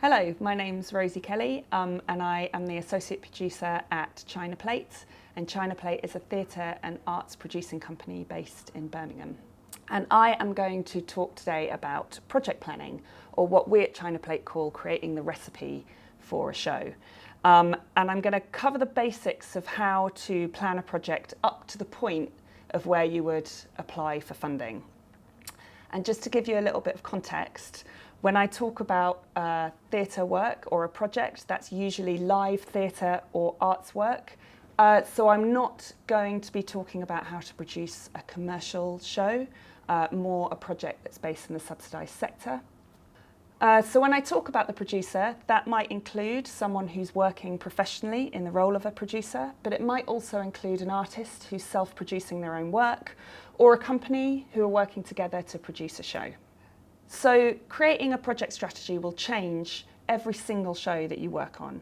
Hello, my name's Rosie Kelly and I am the Associate Producer at China Plate, and China Plate is a theatre and arts producing company based in Birmingham. And I am going to talk today about project planning, or what we at China Plate call creating the recipe for a show. And I'm going to cover the basics of how to plan a project up to the point of where you would apply for funding. And just to give you a little bit of context, when I talk about theatre work or a project, that's usually live theatre or arts work. So I'm not going to be talking about how to produce a commercial show, more a project that's based in the subsidised sector. So when I talk about the producer, that might include someone who's working professionally in the role of a producer, but it might also include an artist who's self-producing their own work, or a company who are working together to produce a show. So creating a project strategy will change every single show that you work on.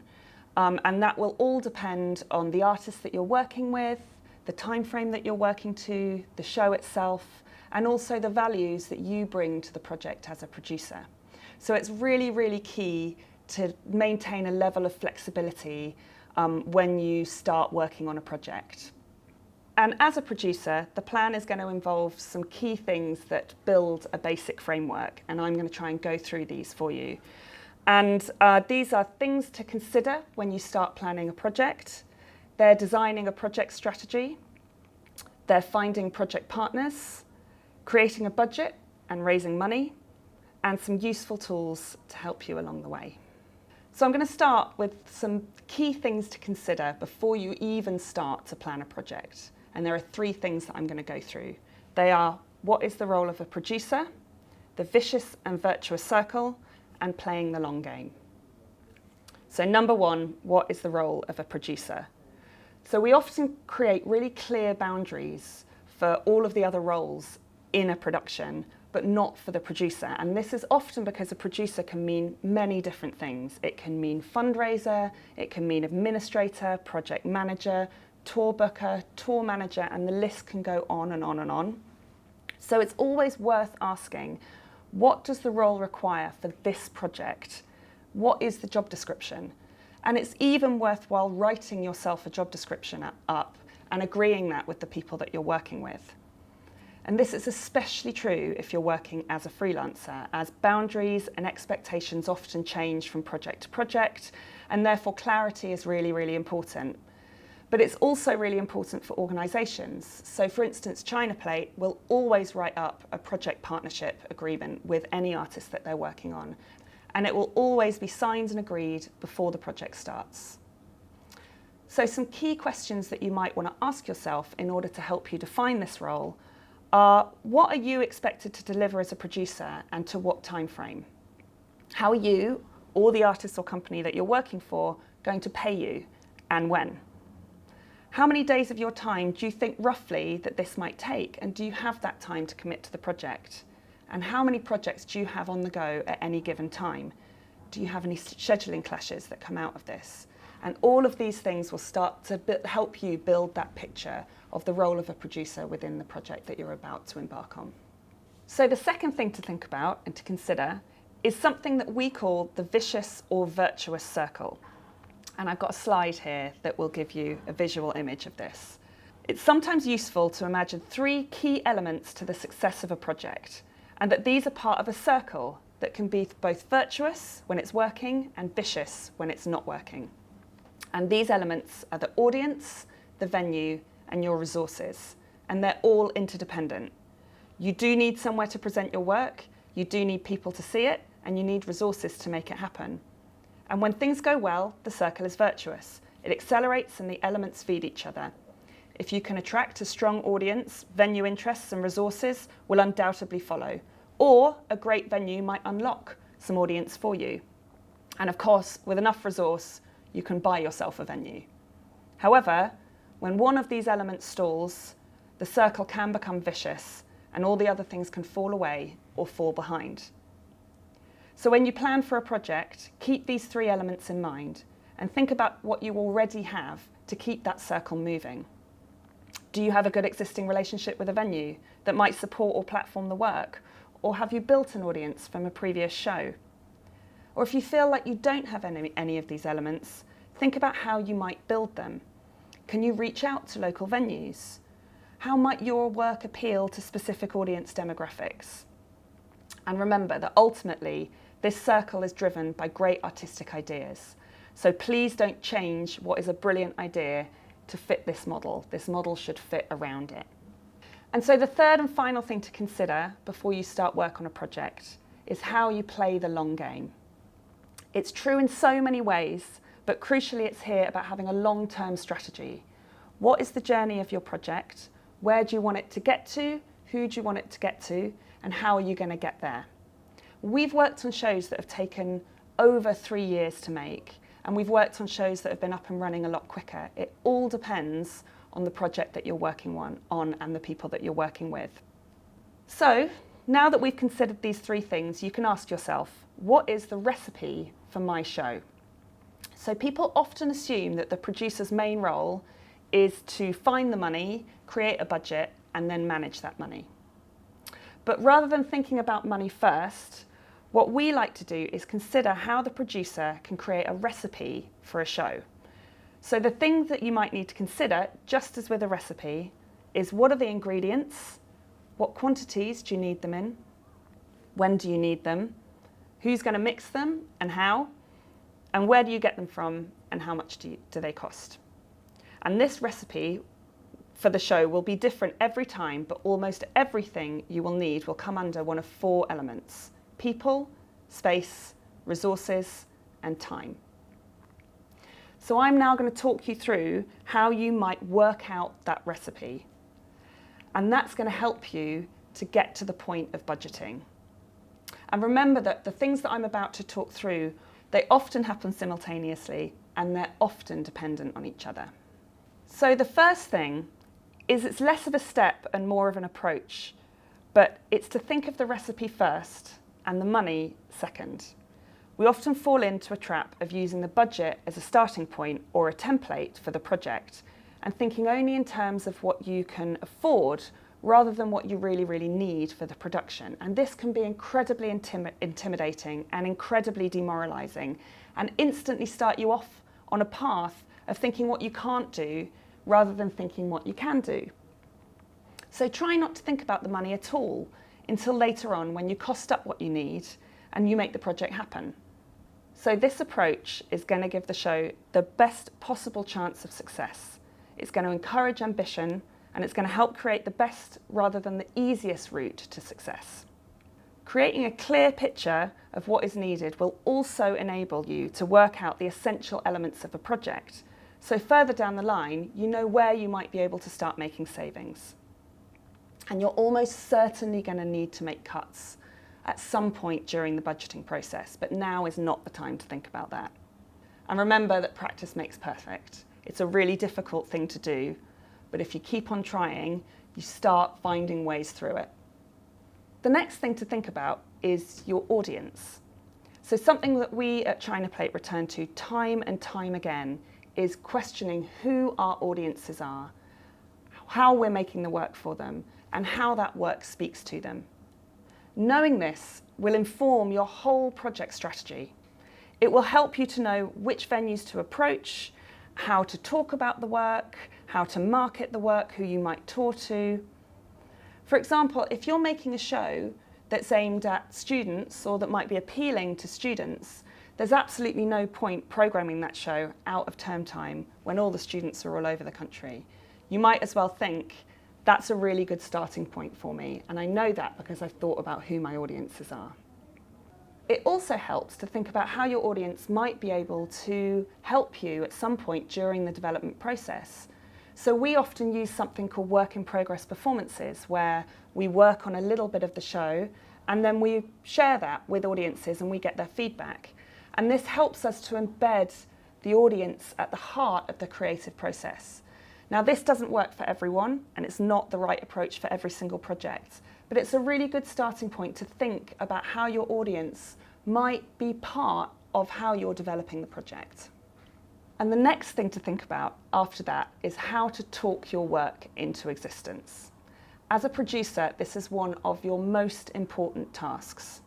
And that will all depend on the artist that you're working with, the time frame that you're working to, the show itself, and also the values that you bring to the project as a producer. So it's really, really key to maintain a level of flexibility when you start working on a project. And as a producer, the plan is going to involve some key things that build a basic framework, and I'm going to try and go through these for you. And these are things to consider when you start planning a project. They're designing a project strategy, they're finding project partners, creating a budget and raising money, and some useful tools to help you along the way. So I'm going to start with some key things to consider before you even start to plan a project. And there are three things that I'm going to go through. They are: what is the role of a producer, the vicious and virtuous circle, and playing the long game. So number one, what is the role of a producer? So we often create really clear boundaries for all of the other roles in a production, but not for the producer. And this is often because a producer can mean many different things. It can mean fundraiser, it can mean administrator, project manager, tour booker, tour manager, and the list can go on and on and on. So it's always worth asking, what does the role require for this project? What is the job description? And it's even worthwhile writing yourself a job description up and agreeing that with the people that you're working with. And this is especially true if you're working as a freelancer, as boundaries and expectations often change from project to project, and therefore clarity is really, really important. But it's also really important for organisations. So for instance, China Plate will always write up a project partnership agreement with any artist that they're working on. And it will always be signed and agreed before the project starts. So some key questions that you might want to ask yourself in order to help you define this role are: what are you expected to deliver as a producer, and to what time frame? How are you, or the artist or company that you're working for, going to pay you, and when? How many days of your time do you think roughly that this might take, and do you have that time to commit to the project? And how many projects do you have on the go at any given time? Do you have any scheduling clashes that come out of this? And all of these things will start to help you build that picture of the role of a producer within the project that you're about to embark on. So the second thing to think about and to consider is something that we call the vicious or virtuous circle. And I've got a slide here that will give you a visual image of this. It's sometimes useful to imagine three key elements to the success of a project, and that these are part of a circle that can be both virtuous when it's working and vicious when it's not working. And these elements are the audience, the venue, and your resources, and they're all interdependent. You do need somewhere to present your work, you do need people to see it, and you need resources to make it happen. And when things go well, the circle is virtuous. It accelerates and the elements feed each other. If you can attract a strong audience, venue interests and resources will undoubtedly follow. Or a great venue might unlock some audience for you. And of course, with enough resource, you can buy yourself a venue. However, when one of these elements stalls, the circle can become vicious and all the other things can fall away or fall behind. So when you plan for a project, keep these three elements in mind and think about what you already have to keep that circle moving. Do you have a good existing relationship with a venue that might support or platform the work? Or have you built an audience from a previous show? Or if you feel like you don't have any of these elements, think about how you might build them. Can you reach out to local venues? How might your work appeal to specific audience demographics? And remember that ultimately, this circle is driven by great artistic ideas. So please don't change what is a brilliant idea to fit this model. This model should fit around it. And so the third and final thing to consider before you start work on a project is how you play the long game. It's true in so many ways, but crucially it's here about having a long-term strategy. What is the journey of your project? Where do you want it to get to? Who do you want it to get to? And how are you going to get there? We've worked on shows that have taken over 3 years to make, and we've worked on shows that have been up and running a lot quicker. It all depends on the project that you're working on and the people that you're working with. So, now that we've considered these 3 things, you can ask yourself, what is the recipe for my show? So people often assume that the producer's main role is to find the money, create a budget, and then manage that money. But rather than thinking about money first, what we like to do is consider how the producer can create a recipe for a show. So the things that you might need to consider, just as with a recipe, is what are the ingredients? What quantities do you need them in? When do you need them? Who's going to mix them and how? And where do you get them from and how much do they cost? And this recipe for the show will be different every time, but almost everything you will need will come under one of 4 elements: people, space, resources, and time. So I'm now going to talk you through how you might work out that recipe. And that's going to help you to get to the point of budgeting. And remember that the things that I'm about to talk through, they often happen simultaneously and they're often dependent on each other. So the first thing is it's less of a step and more of an approach, but it's to think of the recipe first and the money second. We often fall into a trap of using the budget as a starting point or a template for the project and thinking only in terms of what you can afford rather than what you really need for the production. And this can be incredibly intimidating and incredibly demoralising and instantly start you off on a path of thinking what you can't do rather than thinking what you can do. So try not to think about the money at all until later on when you cost up what you need and you make the project happen. So this approach is going to give the show the best possible chance of success. It's going to encourage ambition and it's going to help create the best rather than the easiest route to success. Creating a clear picture of what is needed will also enable you to work out the essential elements of a project. So further down the line, you know where you might be able to start making savings. And you're almost certainly going to need to make cuts at some point during the budgeting process, but now is not the time to think about that. And remember that practice makes perfect. It's a really difficult thing to do, but if you keep on trying, you start finding ways through it. The next thing to think about is your audience. So something that we at China Plate return to time and time again is questioning who our audiences are, how we're making the work for them, and how that work speaks to them. Knowing this will inform your whole project strategy. It will help you to know which venues to approach, how to talk about the work, how to market the work, who you might tour to. For example, if you're making a show that's aimed at students or that might be appealing to students, there's absolutely no point programming that show out of term time when all the students are all over the country. You might as well think, that's a really good starting point for me, and I know that because I've thought about who my audiences are. It also helps to think about how your audience might be able to help you at some point during the development process. So we often use something called work in progress performances, where we work on a little bit of the show and then we share that with audiences and we get their feedback. And this helps us to embed the audience at the heart of the creative process. Now, this doesn't work for everyone, and it's not the right approach for every single project, but it's a really good starting point to think about how your audience might be part of how you're developing the project. And the next thing to think about after that is how to talk your work into existence. As a producer, this is one of your most important tasks.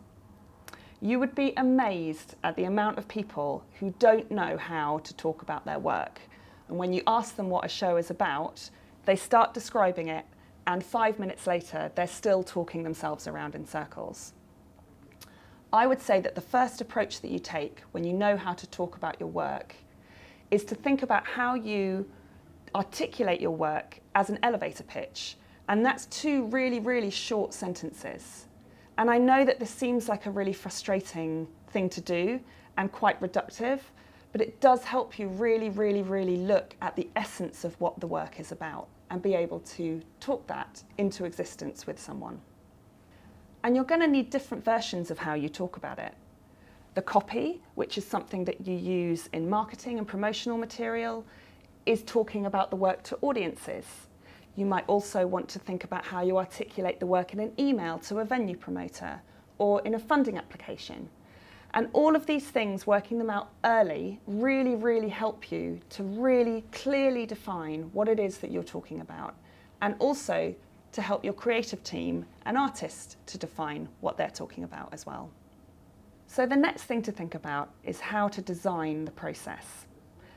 You would be amazed at the amount of people who don't know how to talk about their work. And when you ask them what a show is about, they start describing it, and 5 minutes later, they're still talking themselves around in circles. I would say that the first approach that you take when you know how to talk about your work is to think about how you articulate your work as an elevator pitch. And that's 2 really, really short sentences. And I know that this seems like a really frustrating thing to do and quite reductive, but it does help you really, really, really look at the essence of what the work is about and be able to talk that into existence with someone. And you're going to need different versions of how you talk about it. The copy, which is something that you use in marketing and promotional material, is talking about the work to audiences. You might also want to think about how you articulate the work in an email to a venue promoter or in a funding application. And all of these things, working them out early, really, really help you to really clearly define what it is that you're talking about, and also to help your creative team and artists to define what they're talking about as well. So the next thing to think about is how to design the process.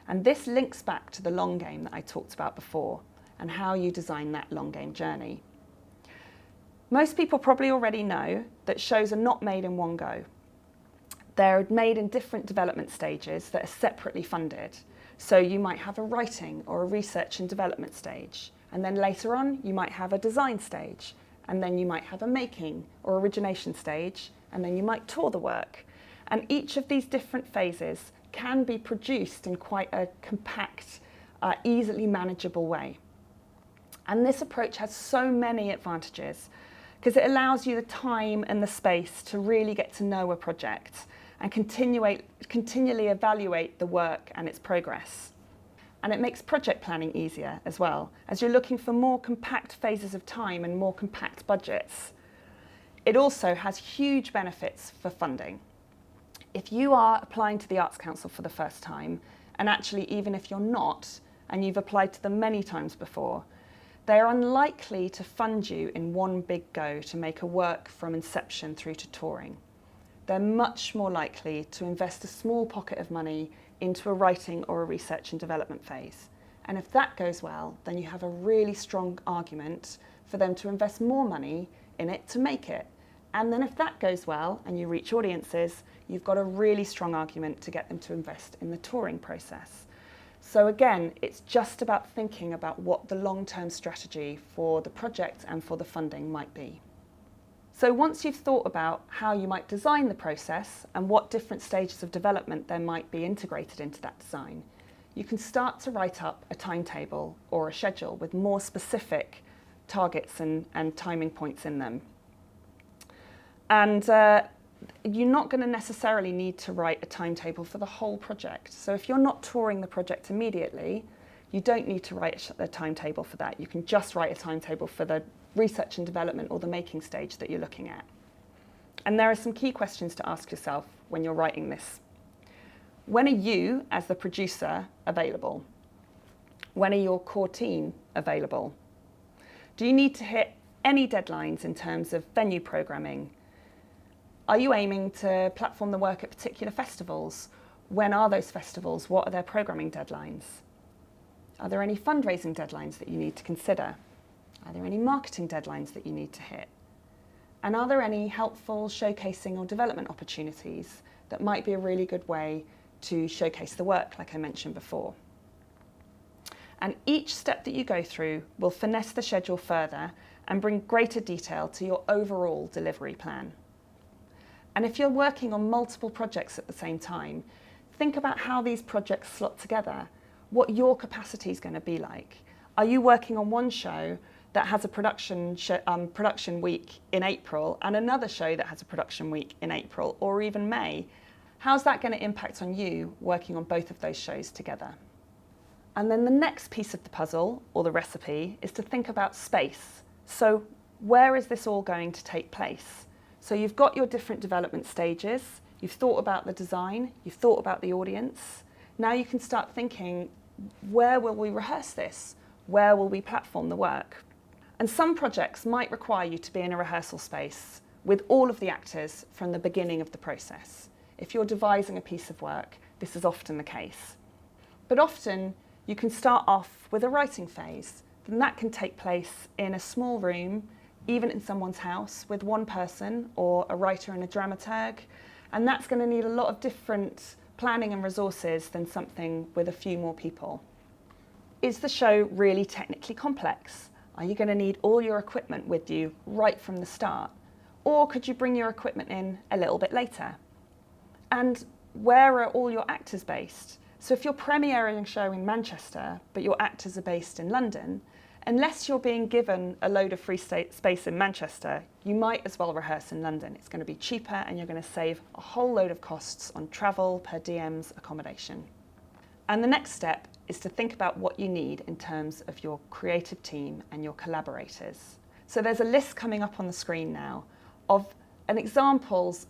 And this links back to the long game that I talked about before, and how you design that long game journey. Most people probably already know that shows are not made in one go. They're made in different development stages that are separately funded. So you might have a writing or a research and development stage, and then later on you might have a design stage, and then you might have a making or origination stage, and then you might tour the work. And each of these different phases can be produced in quite a compact, easily manageable way. And this approach has so many advantages because it allows you the time and the space to really get to know a project and continually evaluate the work and its progress. And it makes project planning easier as well, as you're looking for more compact phases of time and more compact budgets. It also has huge benefits for funding. If you are applying to the Arts Council for the first time, and actually even if you're not, and you've applied to them many times before, they're unlikely to fund you in one big go to make a work from inception through to touring. They're much more likely to invest a small pocket of money into a writing or a research and development phase. And if that goes well, then you have a really strong argument for them to invest more money in it to make it. And then if that goes well and you reach audiences, you've got a really strong argument to get them to invest in the touring process. So again, it's just about thinking about what the long-term strategy for the project and for the funding might be. So once you've thought about how you might design the process and what different stages of development there might be integrated into that design, you can start to write up a timetable or a schedule with more specific targets and timing points in them. And you're not going to necessarily need to write a timetable for the whole project. So if you're not touring the project immediately, you don't need to write a timetable for that. You can just write a timetable for the research and development or the making stage that you're looking at. And there are some key questions to ask yourself when you're writing this. When are you, as the producer, available? When are your core team available? Do you need to hit any deadlines in terms of venue programming? Are you aiming to platform the work at particular festivals? When are those festivals? What are their programming deadlines? Are there any fundraising deadlines that you need to consider? Are there any marketing deadlines that you need to hit? And are there any helpful showcasing or development opportunities that might be a really good way to showcase the work, like I mentioned before? And each step that you go through will finesse the schedule further and bring greater detail to your overall delivery plan. And if you're working on multiple projects at the same time, think about how these projects slot together, what your capacity is going to be like. Are you working on one show that has a production week in April and another show that has a production week in April or even May? How's that going to impact on you working on both of those shows together? And then the next piece of the puzzle, or the recipe, is to think about space. So where is this all going to take place? So you've got your different development stages, you've thought about the design, you've thought about the audience. Now you can start thinking, where will we rehearse this? Where will we platform the work? And some projects might require you to be in a rehearsal space with all of the actors from the beginning of the process. If you're devising a piece of work, this is often the case. But often you can start off with a writing phase, and that can take place in a small room, even in someone's house, with one person or a writer and a dramaturg, and that's going to need a lot of different planning and resources than something with a few more people. Is the show really technically complex? Are you going to need all your equipment with you right from the start? Or could you bring your equipment in a little bit later? And where are all your actors based? So if you're premiering a show in Manchester, but your actors are based in London, unless you're being given a load of free space in Manchester, you might as well rehearse in London. It's going to be cheaper and you're going to save a whole load of costs on travel, per diems, accommodation. And the next step is to think about what you need in terms of your creative team and your collaborators. So there's a list coming up on the screen now of examples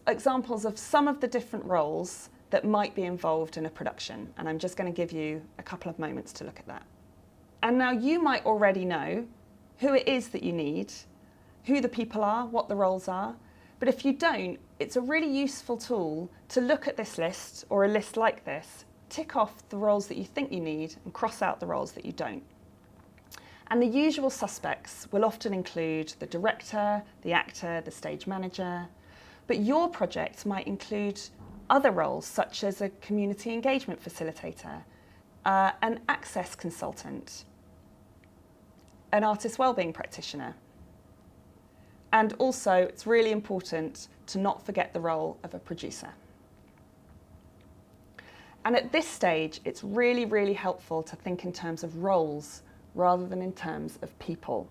of some of the different roles that might be involved in a production. And I'm just going to give you a couple of moments to look at that. And now you might already know who it is that you need, who the people are, what the roles are. But if you don't, it's a really useful tool to look at this list or a list like this, tick off the roles that you think you need and cross out the roles that you don't. And the usual suspects will often include the director, the actor, the stage manager. But your project might include other roles such as a community engagement facilitator, an access consultant, an artist wellbeing practitioner. And also, it's really important to not forget the role of a producer. And at this stage, it's really, really helpful to think in terms of roles rather than in terms of people.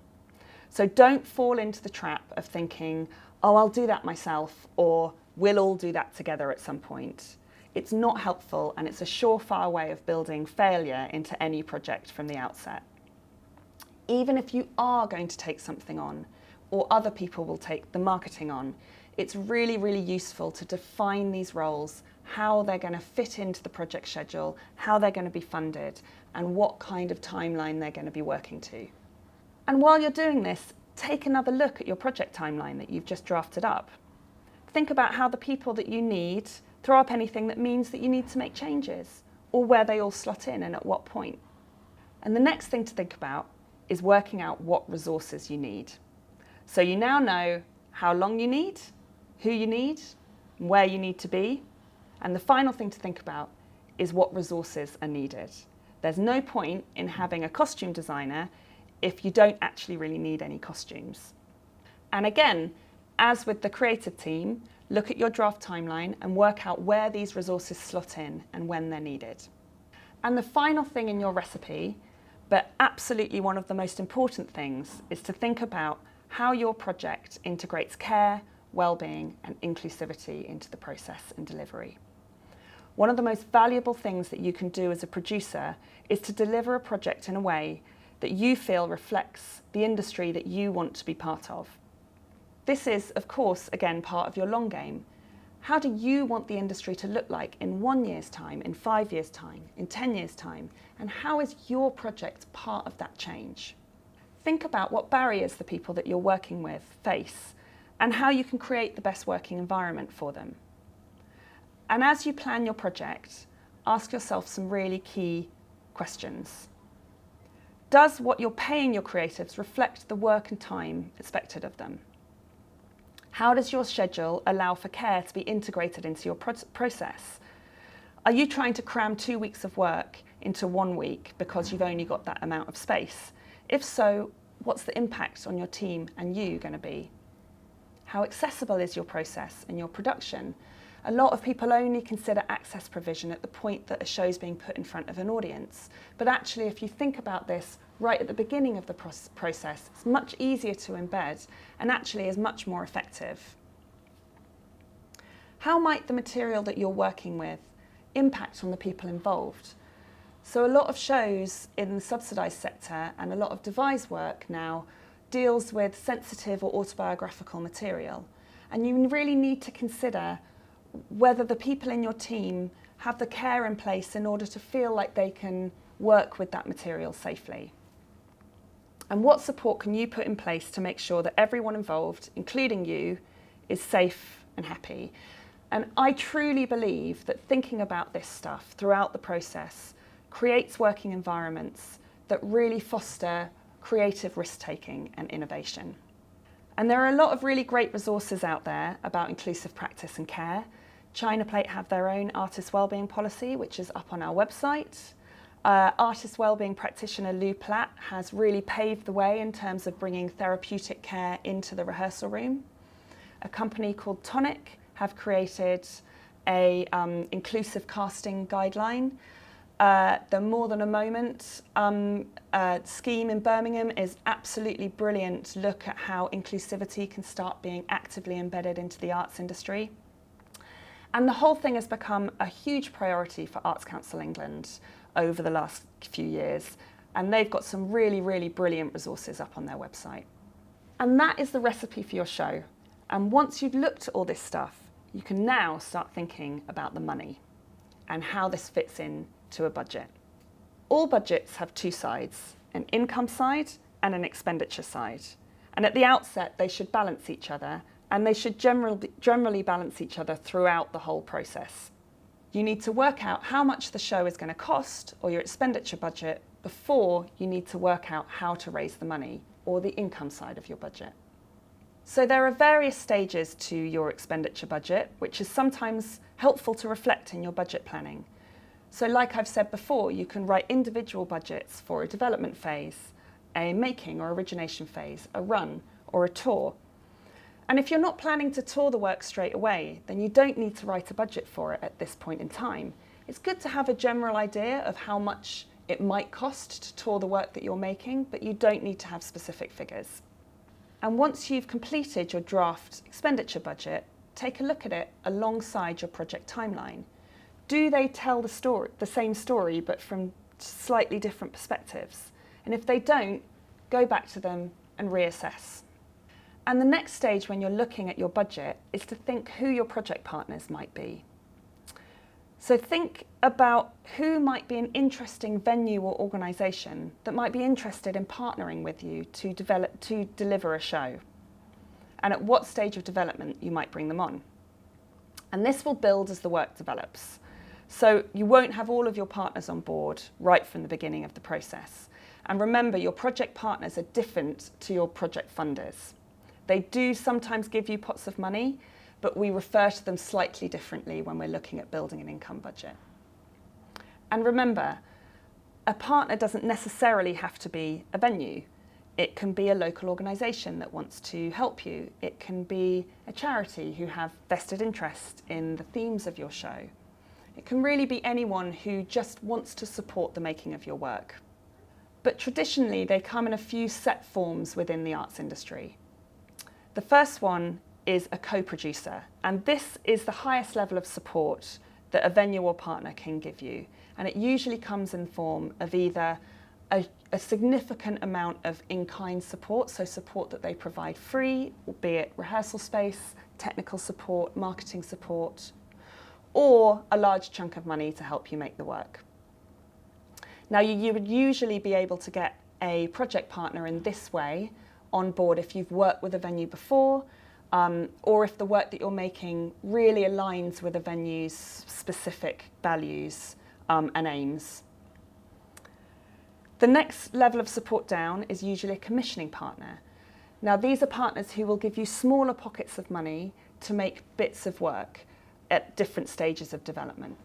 So don't fall into the trap of thinking, oh, I'll do that myself, or we'll all do that together at some point. It's not helpful, and it's a surefire way of building failure into any project from the outset. Even if you are going to take something on, or other people will take the marketing on, it's really, really useful to define these roles, how they're going to fit into the project schedule, how they're going to be funded, and what kind of timeline they're going to be working to. And while you're doing this, take another look at your project timeline that you've just drafted up. Think about how the people that you need, throw up anything that means that you need to make changes, or where they all slot in and at what point. And the next thing to think about is working out what resources you need. So you now know how long you need, who you need, where you need to be. And the final thing to think about is what resources are needed. There's no point in having a costume designer if you don't actually really need any costumes. And again, as with the creative team, look at your draft timeline and work out where these resources slot in and when they're needed. And the final thing in your recipe, but absolutely one of the most important things, is to think about how your project integrates care, well-being, and inclusivity into the process and delivery. One of the most valuable things that you can do as a producer is to deliver a project in a way that you feel reflects the industry that you want to be part of. This is, of course, again, part of your long game. How do you want the industry to look like in 1 year's time, in 5 years' time, in 10 years' time? And how is your project part of that change? Think about what barriers the people that you're working with face and how you can create the best working environment for them. And as you plan your project, ask yourself some really key questions. Does what you're paying your creatives reflect the work and time expected of them? How does your schedule allow for care to be integrated into your process? Are you trying to cram 2 weeks of work into 1 week because you've only got that amount of space? If so, what's the impact on your team and you going to be? How accessible is your process and your production? A lot of people only consider access provision at the point that a show is being put in front of an audience. But actually, if you think about this right at the beginning of the process, it's much easier to embed and actually is much more effective. How might the material that you're working with impact on the people involved? So a lot of shows in the subsidised sector and a lot of devised work now deals with sensitive or autobiographical material. And you really need to consider whether the people in your team have the care in place in order to feel like they can work with that material safely. And what support can you put in place to make sure that everyone involved, including you, is safe and happy. And I truly believe that thinking about this stuff throughout the process creates working environments that really foster creative risk-taking and innovation. And there are a lot of really great resources out there about inclusive practice and care. China Plate have their own artist wellbeing policy, which is up on our website. Artist wellbeing practitioner Lou Platt has really paved the way in terms of bringing therapeutic care into the rehearsal room. A company called Tonic have created a inclusive casting guideline. The More Than a Moment scheme in Birmingham is absolutely brilliant look at how inclusivity can start being actively embedded into the arts industry. And the whole thing has become a huge priority for Arts Council England over the last few years. And they've got some really, really brilliant resources up on their website. And that is the recipe for your show. And once you've looked at all this stuff, you can now start thinking about the money and how this fits in to a budget. All budgets have two sides, an income side and an expenditure side. And at the outset, they should balance each other, and they should generally balance each other throughout the whole process. You need to work out how much the show is going to cost, or your expenditure budget, before you need to work out how to raise the money, or the income side of your budget. So there are various stages to your expenditure budget, which is sometimes helpful to reflect in your budget planning. So like I've said before, you can write individual budgets for a development phase, a making or origination phase, a run, or a tour. And if you're not planning to tour the work straight away, then you don't need to write a budget for it at this point in time. It's good to have a general idea of how much it might cost to tour the work that you're making, but you don't need to have specific figures. And once you've completed your draft expenditure budget, take a look at it alongside your project timeline. Do they tell the same story, but from slightly different perspectives? And if they don't, go back to them and reassess. And the next stage when you're looking at your budget is to think who your project partners might be. So think about who might be an interesting venue or organisation that might be interested in partnering with you to deliver a show, and at what stage of development you might bring them on. And this will build as the work develops. So you won't have all of your partners on board right from the beginning of the process. And remember, your project partners are different to your project funders. They do sometimes give you pots of money, but we refer to them slightly differently when we're looking at building an income budget. And remember, a partner doesn't necessarily have to be a venue. It can be a local organisation that wants to help you. It can be a charity who have vested interest in the themes of your show. It can really be anyone who just wants to support the making of your work. But traditionally, they come in a few set forms within the arts industry. The first one is a co-producer, and this is the highest level of support that a venue or partner can give you. And it usually comes in form of either a significant amount of in-kind support, so support that they provide free, be it rehearsal space, technical support, marketing support, or a large chunk of money to help you make the work. Now, you would usually be able to get a project partner in this way on board if you've worked with a venue before, or if the work that you're making really aligns with a venue's specific values and aims. The next level of support down is usually a commissioning partner. Now, these are partners who will give you smaller pockets of money to make bits of work at different stages of development.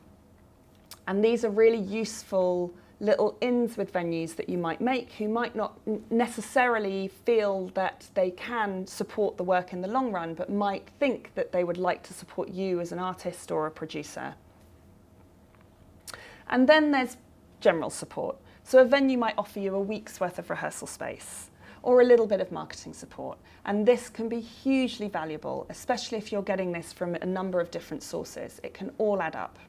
And these are really useful little ins with venues that you might make who might not necessarily feel that they can support the work in the long run, but might think that they would like to support you as an artist or a producer. And then there's general support. So a venue might offer you a week's worth of rehearsal space or a little bit of marketing support. And this can be hugely valuable, especially if you're getting this from a number of different sources. It can all add up.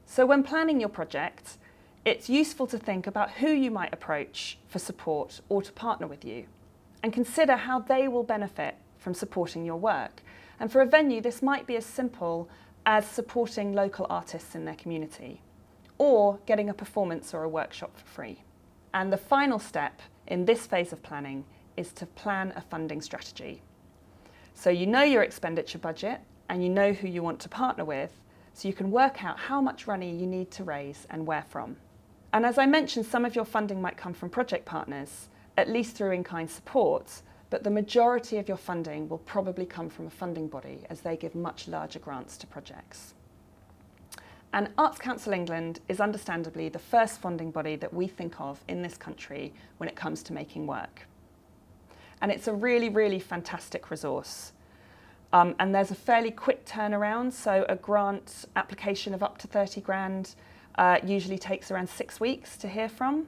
So when planning your project, it's useful to think about who you might approach for support or to partner with you, and consider how they will benefit from supporting your work. And for a venue, this might be as simple as supporting local artists in their community, or getting a performance or a workshop for free. And the final step in this phase of planning is to plan a funding strategy. So you know your expenditure budget and you know who you want to partner with, so you can work out how much money you need to raise and where from. And as I mentioned, some of your funding might come from project partners, at least through in-kind support, but the majority of your funding will probably come from a funding body, as they give much larger grants to projects. And Arts Council England is understandably the first funding body that we think of in this country when it comes to making work. And it's a really, really fantastic resource. And there's a fairly quick turnaround, so a grant application of up to 30 grand usually takes around 6 weeks to hear from.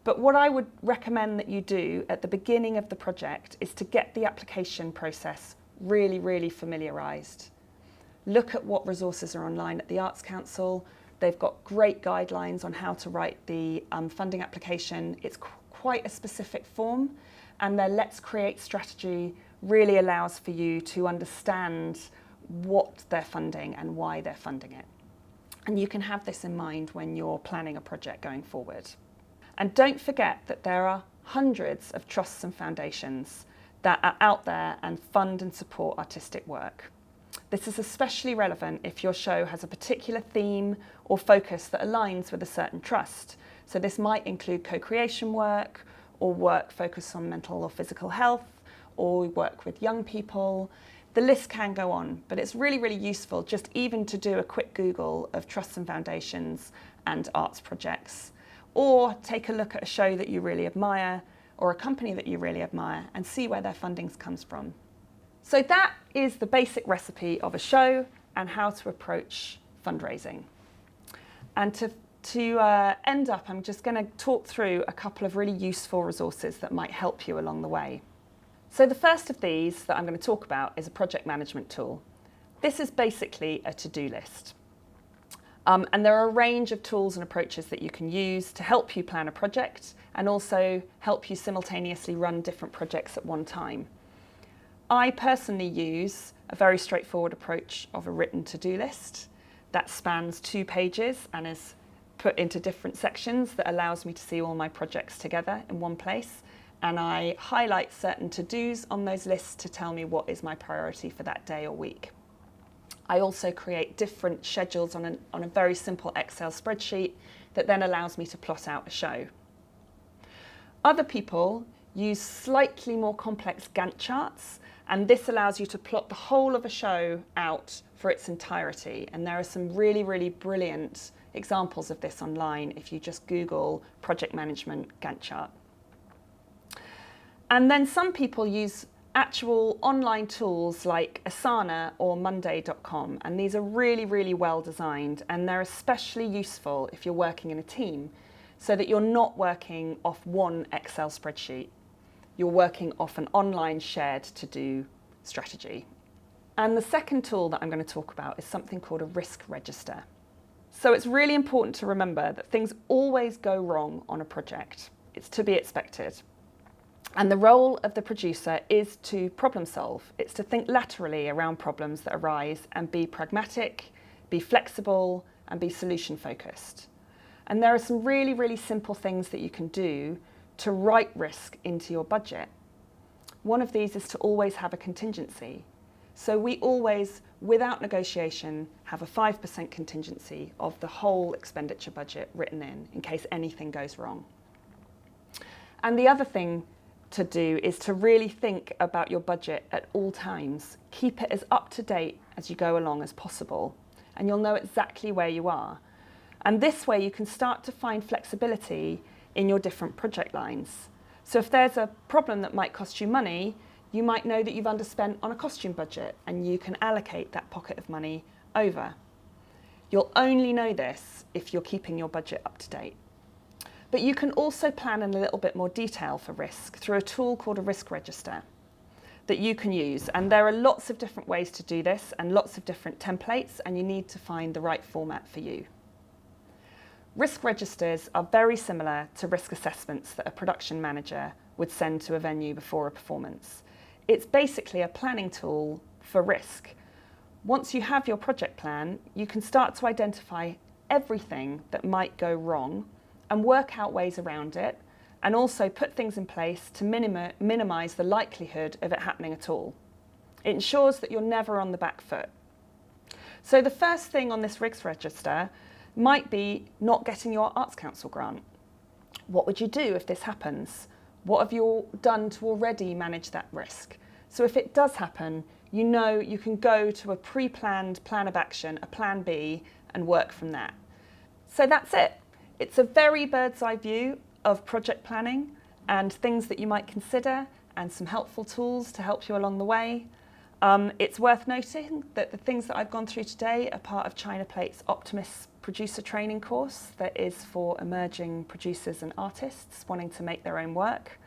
But what I would recommend that you do at the beginning of the project is to get the application process really, really familiarised. Look at what resources are online at the Arts Council. They've got great guidelines on how to write the funding application. It's quite a specific form, and their Let's Create strategy really allows for you to understand what they're funding and why they're funding it. And you can have this in mind when you're planning a project going forward. And don't forget that there are hundreds of trusts and foundations that are out there and fund and support artistic work. This is especially relevant if your show has a particular theme or focus that aligns with a certain trust. So this might include co-creation work, or work focused on mental or physical health, or work with young people. The list can go on, but it's really, really useful just even to do a quick Google of trusts and foundations and arts projects, or take a look at a show that you really admire or a company that you really admire and see where their funding comes from. So that is the basic recipe of a show and how to approach fundraising. And to end up, I'm just going to talk through a couple of really useful resources that might help you along the way. So the first of these that I'm going to talk about is a project management tool. This is basically a to-do list. And there are a range of tools and approaches that you can use to help you plan a project and also help you simultaneously run different projects at one time. I personally use a very straightforward approach of a written to-do list that spans 2 pages and is put into different sections that allows me to see all my projects together in one place. And I highlight certain to-dos on those lists to tell me what is my priority for that day or week. I also create different schedules on a very simple Excel spreadsheet that then allows me to plot out a show. Other people use slightly more complex Gantt charts, and this allows you to plot the whole of a show out for its entirety. And there are some really, really brilliant examples of this online if you just Google project management Gantt chart. And then some people use actual online tools like Asana or Monday.com, and these are really, really well designed, and they're especially useful if you're working in a team so that you're not working off one Excel spreadsheet. You're working off an online shared to-do strategy. And the second tool that I'm going to talk about is something called a risk register. So it's really important to remember that things always go wrong on a project. It's to be expected. And the role of the producer is to problem solve. It's to think laterally around problems that arise and be pragmatic, be flexible, and be solution focused. And there are some really, really simple things that you can do to write risk into your budget. One of these is to always have a contingency. So we always, without negotiation, have a 5% contingency of the whole expenditure budget written in case anything goes wrong. And the other thing to do is to really think about your budget at all times. Keep it as up to date as you go along as possible, and you'll know exactly where you are. And this way you can start to find flexibility in your different project lines. So if there's a problem that might cost you money, you might know that you've underspent on a costume budget and you can allocate that pocket of money over. You'll only know this if you're keeping your budget up to date. But you can also plan in a little bit more detail for risk through a tool called a risk register that you can use. And there are lots of different ways to do this and lots of different templates, and you need to find the right format for you. Risk registers are very similar to risk assessments that a production manager would send to a venue before a performance. It's basically a planning tool for risk. Once you have your project plan, you can start to identify everything that might go wrong and work out ways around it, and also put things in place to minimize the likelihood of it happening at all. It ensures that you're never on the back foot. So the first thing on this risk register might be not getting your Arts Council grant. What would you do if this happens? What have you done to already manage that risk? So if it does happen, you know you can go to a pre-planned plan of action, a plan B, and work from that. So that's it. It's a very bird's eye view of project planning and things that you might consider and some helpful tools to help you along the way. It's worth noting that the things that I've gone through today are part of China Plate's Optimist producer training course that is for emerging producers and artists wanting to make their own work.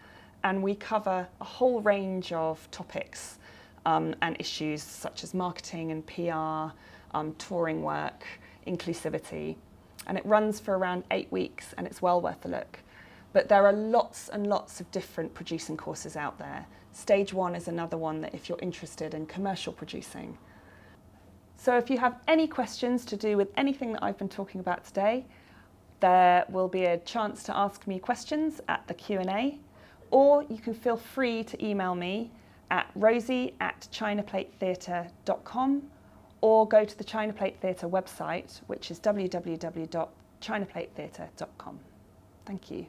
And we cover a whole range of topics and issues such as marketing and PR, touring work, inclusivity. And it runs for around 8 weeks and it's well worth a look. But there are lots and lots of different producing courses out there. Stage 1 is another one that if you're interested in commercial producing. So if you have any questions to do with anything that I've been talking about today, there will be a chance to ask me questions at the Q&A, or you can feel free to email me at rosie@chinaplatetheatre.com, or go to the China Plate Theatre website, which is www.chinaplatetheatre.com. Thank you.